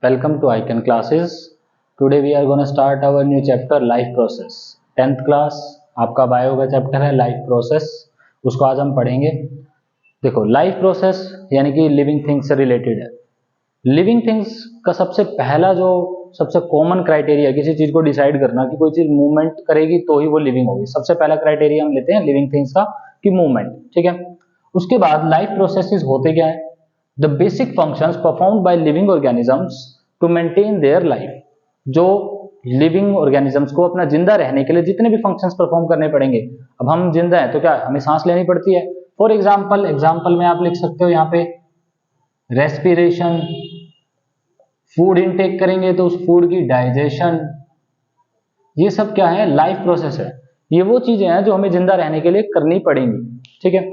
Welcome to Icon Classes. Today we are going to start our new chapter Life Process. 10th class आपका bio का chapter है life process, उसको आज हम पढ़ेंगे। देखो लाइफ प्रोसेस यानी कि लिविंग थिंग्स से रिलेटेड है। लिविंग थिंग्स का सबसे कॉमन क्राइटेरिया किसी चीज को डिसाइड करना कि कोई चीज मूवमेंट करेगी तो ही वो लिविंग होगी। सबसे पहला क्राइटेरिया हम लेते हैं लिविंग थिंग्स का कि मूवमेंट, ठीक है। उसके बाद लाइफ प्रोसेसेस होते क्या है? The basic functions performed by living organisms to maintain their life. जो लिविंग ऑर्गेनिजम्स को अपना जिंदा रहने के लिए जितने भी फंक्शंस परफॉर्म करने पड़ेंगे। अब हम जिंदा हैं तो क्या हमें सांस लेनी पड़ती है। फॉर एग्जाम्पल में आप लिख सकते हो यहाँ पे रेस्पिरेशन, फूड इनटेक करेंगे तो उस फूड की डाइजेशन, ये सब क्या है? लाइफ प्रोसेस है। ये वो चीजें हैं जो हमें जिंदा रहने के लिए करनी पड़ेंगी, ठीक है।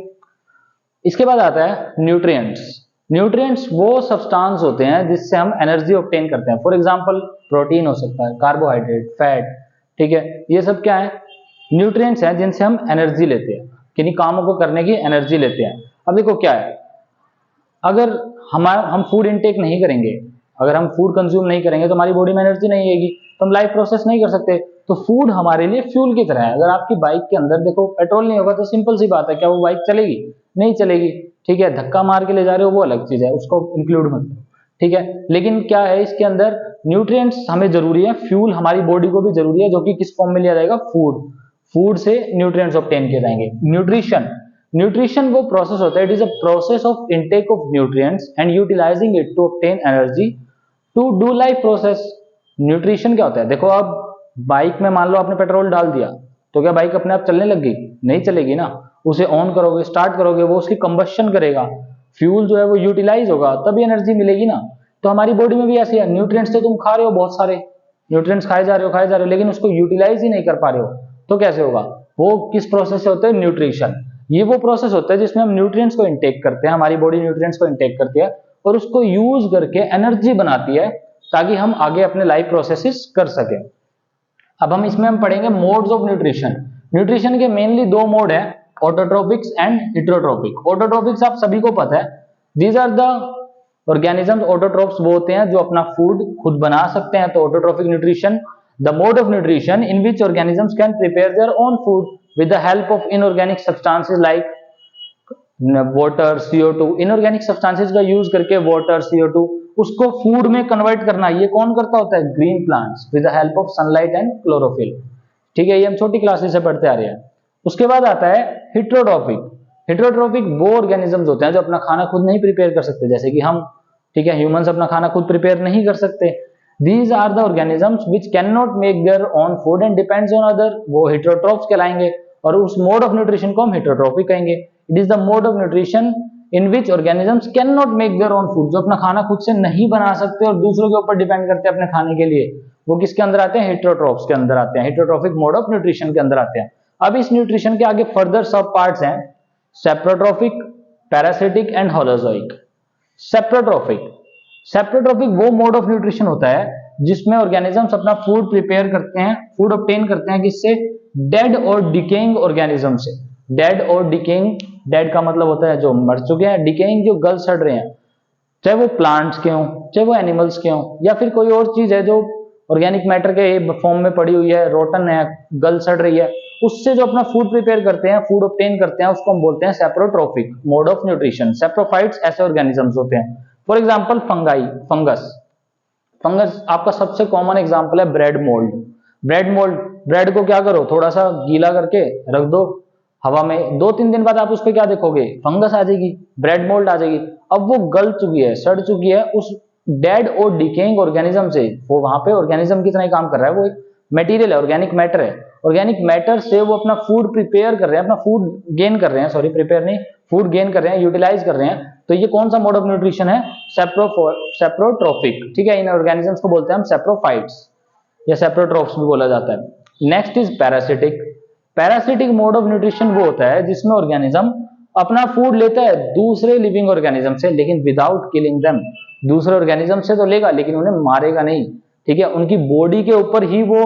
इसके बाद आता है न्यूट्रिएंट्स। न्यूट्रिएंट्स वो सब्सटेंस होते हैं जिससे हम एनर्जी ऑब्टेन करते हैं। फॉर एग्जांपल प्रोटीन हो सकता है, कार्बोहाइड्रेट, फैट, ठीक है। ये सब क्या है? न्यूट्रिएंट्स हैं जिनसे हम एनर्जी लेते हैं, किन्हीं कामों को करने की एनर्जी लेते हैं। अब देखो क्या है, अगर हम फूड इनटेक नहीं करेंगे, अगर हम फूड कंज्यूम नहीं करेंगे तो हमारी बॉडी में एनर्जी नहीं आएगी, तो हम लाइफ प्रोसेस नहीं कर सकते। तो फूड हमारे लिए फ्यूल की तरह है। अगर आपकी बाइक के अंदर देखो पेट्रोल नहीं होगा तो सिंपल सी बात है, क्या वो बाइक चलेगी? नहीं चलेगी, ठीक है। धक्का मार के ले जा रहे हो वो अलग चीज है, उसको इंक्लूड मत करो, ठीक है। लेकिन क्या है इसके अंदर न्यूट्रिएंट्स हमें जरूरी है, फ्यूल हमारी बॉडी को भी जरूरी है, जो कि किस फॉर्म में लिया जाएगा? फूड से न्यूट्रिएंट्स ऑब्टेन किए जाएंगे। न्यूट्रिशन वो प्रोसेस होता है, it is a process of intake of nutrients and utilising it to obtain energy to do life process. Nutrition क्या होता है? देखो अब बाइक में मान लो आपने पेट्रोल डाल दिया तो क्या बाइक अपने आप चलने लग गई? नहीं चलेगी ना। उसे ऑन करोगे, स्टार्ट करोगे, वो उसकी कंबशन करेगा, फ्यूल जो है वो यूटिलाइज होगा, तभी एनर्जी मिलेगी ना। तो हमारी बॉडी में भी ऐसे है, न्यूट्रिएंट्स तो तुम खा रहे हो, बहुत सारे न्यूट्रिएंट्स खाए जा रहे हो, लेकिन उसको यूटिलाइज ही नहीं कर पा रहे हो, तो कैसे होगा? वो किस प्रोसेस से होता है? न्यूट्रिशन। ये वो प्रोसेस होता है जिसमें हम न्यूट्रिएंट्स को इंटेक करते हैं, हमारी बॉडी न्यूट्रिएंट्स को इंटेक करती है और उसको यूज करके एनर्जी बनाती है ताकि हम आगे अपने लाइफ प्रोसेसेस कर सकें। अब हम पढ़ेंगे मोड्स ऑफ न्यूट्रिशन। न्यूट्रिशन के मेनली दो मोड है, ऑटोट्रोपिक्स एंड हेटेरोट्रोपिक। ऑटोट्रोपिक्स आप सभी को पता है, these are the organisms. Autotrophs वो होते हैं जो अपना फूड खुद बना सकते हैं, तो autotrophic nutrition the mode of nutrition in which organisms can prepare their own food with the help of inorganic substances like water, CO2। Inorganic substances का यूज करके वाटर, CO2 उसको फूड में कन्वर्ट करना, ये कौन करता होता है? Green plants with the help of sunlight and chlorophyll, ठीक है। ये हम छोटी क्लासेस से पढ़ते आ रहे हैं। उसके बाद आता है हेटेरोट्रोपिक। हेटेरोट्रोपिक वो ऑर्गेनिजम्स होते हैं जो अपना खाना खुद नहीं प्रिपेयर कर सकते, जैसे कि हम, ठीक है। ह्यूमंस अपना खाना खुद प्रिपेयर नहीं कर सकते। These are the organisms which can not make their own food and depends on other, वो हेटेरोट्रोप्स कहलाएंगे और उस मोड ऑफ न्यूट्रिशन को हम हेटेरोट्रोपिक कहेंगे। It is the mode of nutrition in which organisms can not make their own food, जो अपना खाना खुद से नहीं बना सकते और दूसरों के ऊपर डिपेंड करते हैं अपने खाने के लिए, वो किसके अंदर आते हैं? हेटेरोट्रोप्स के अंदर आते हैं, हेटेरोट्रोपिक मोड ऑफ न्यूट्रिशन के अंदर आते हैं। अब इस न्यूट्रिशन के आगे फर्दर सब पार्ट्स हैं, सेप्रोट्रोपिक, पैरासिटिक एंड होलोजोइक। सेप्रोट्रोपिक वो मोड ऑफ न्यूट्रिशन होता है जिसमें ऑर्गेनिजम्स अपना फूड प्रिपेयर करते हैं, फूड ऑब्टेन करते हैं, किससे? डेड और डिकेइंग ऑर्गेनिज्म से। डेड और डिकेइंग, डेड का मतलब होता है जो मर चुके हैं, डिकेइंग जो गल सड़ रहे हैं, चाहे वो प्लांट्स के हों, चाहे वो एनिमल्स के हों, या फिर कोई और चीज है जो ऑर्गेनिक मैटर के फॉर्म में पड़ी हुई है, रोटन है, गल सड़ रही है, उससे जो अपना फूड प्रिपेयर करते हैं, फूड ऑब्टेन करते हैं, उसको हम बोलते हैं सेप्रोट्रोपिक मोड ऑफ न्यूट्रिशन। सेप्रोफाइट्स ऐसे ऑर्गेनिजम्स होते हैं। फॉर एग्जांपल फंगस आपका सबसे कॉमन एग्जांपल है ब्रेड मोल्ड। ब्रेड को क्या करो, थोड़ा सा गीला करके रख दो हवा में, 2-3 दिन बाद आप उस पर क्या देखोगे? फंगस आ जाएगी, ब्रेड मोल्ड आ जाएगी। अब वो गल चुकी है, सड़ चुकी है, उस डेड और डिकेइंग ऑर्गेनिज्म से, वो वहां पे ऑर्गेनिज्म की तरह ही काम कर रहा है, वो एक मटेरियल है, ऑर्गेनिक मैटर है। ऑर्गेनिक मैटर से वो अपना फूड प्रिपेयर कर रहे हैं, अपना फूड गेन कर रहे हैं, सॉरी प्रिपेयर नहीं, फूड गेन कर रहे हैं, यूटिलाइज कर रहे हैं। तो ये कौन सा मोड ऑफ न्यूट्रिशन है? सेप्रोट्रोपिक, ठीक है। इन ऑर्गेनिजम्स को बोलते हैं हम सेप्रोफाइट्स या सेप्रोट्रोप्स भी बोला जाता है। Next is parasitic. Parasitic mode of nutrition वो होता है जिसमें ऑर्गेनिज्म अपना फूड लेता है दूसरे लिविंग ऑर्गेनिज्म से, लेकिन विदाउट किलिंग देम। दूसरे ऑर्गेनिज्म से तो लेगा लेकिन उन्हें मारेगा नहीं, ठीक है। उनकी बॉडी के ऊपर ही वो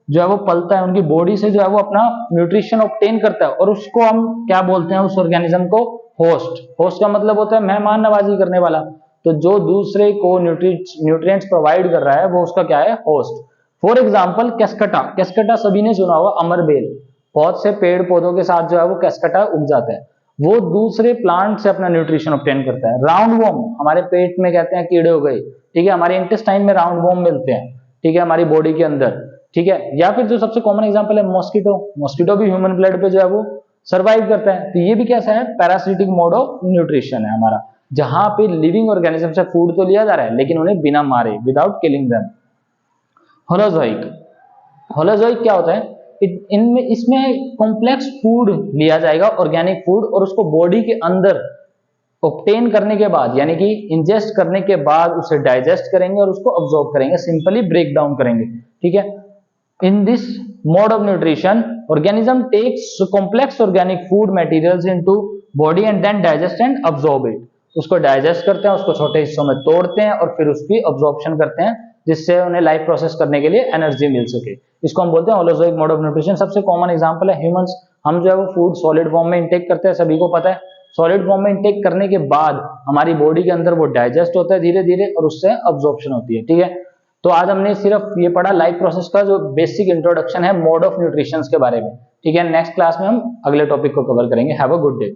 जो है वो पलता है, उनकी बॉडी से जो है वो अपना न्यूट्रिशन ऑब्टेन करता है, और उसको हम क्या बोलते हैं? उस ऑर्गेनिज्म को होस्ट। होस्ट का मतलब होता है मेहमान नवाजी करने वाला। तो जो दूसरे को न्यूट्रिएंट्स प्रोवाइड कर रहा है वो उसका क्या है, होस्ट। फॉर एग्जाम्पल कैस्कटा, कैस्कटा सभी ने सुना होगा, अमरबेल, बहुत से पेड़ पौधों के साथ जो है वो कैस्कटा उग जाता है, वो दूसरे प्लांट से अपना न्यूट्रिशन ऑब्टेन करता है। राउंड वॉर्म, हमारे पेट में कहते हैं कीड़े हो गए, ठीक है, हमारे इंटेस्टाइन में राउंड वॉर्म मिलते हैं, ठीक है, हमारी बॉडी के अंदर, ठीक है। या फिर जो सबसे कॉमन एग्जांपल है मॉस्किटो, मॉस्किटो भी ह्यूमन ब्लड पे जो है वो सर्वाइव करता है, तो ये भी कैसा है, पैरासिटिक मोड ऑफ न्यूट्रिशन है हमारा, जहां पे लिविंग ऑर्गेनिज्म से फूड तो लिया जा रहा है लेकिन उन्हें बिना मारे, without killing them. Holozoic, holozoic क्या होता है, इनमें इसमें कॉम्प्लेक्स फूड लिया जाएगा, ऑर्गेनिक फूड, और उसको बॉडी के अंदर ऑब्टेन करने के बाद, यानी कि इंजेस्ट करने के बाद उसे डाइजेस्ट करेंगे और उसको अब्सॉर्ब करेंगे, सिंपली ब्रेक डाउन करेंगे, ठीक है। In this mode of nutrition organism takes complex organic food materials into body and then digest and absorb it, उसको डाइजेस्ट करते हैं, उसको छोटे हिस्सों में तोड़ते हैं और फिर उसकी अब्सॉर्प्शन करते हैं, जिससे उन्हें लाइफ प्रोसेस करने के लिए एनर्जी मिल सके। इसको हम बोलते हैं होलोजोइक मोड ऑफ न्यूट्रिशन। सबसे कॉमन एग्जांपल है ह्यूमंस, हम जो है वो फूड सॉलिड फॉर्म में इंटेक करते हैं, सभी को पता है। सॉलिड फॉर्म में इंटेक करने के बाद हमारी बॉडी के अंदर वो डाइजेस्ट होता है धीरे धीरे और उससे अब्सॉर्प्शन होती है, ठीक है। तो आज हमने सिर्फ ये पढ़ा लाइफ प्रोसेस का जो बेसिक इंट्रोडक्शन है मोड ऑफ न्यूट्रिशन के बारे में, ठीक है। नेक्स्ट क्लास में हम अगले टॉपिक को कवर करेंगे। Have a good day.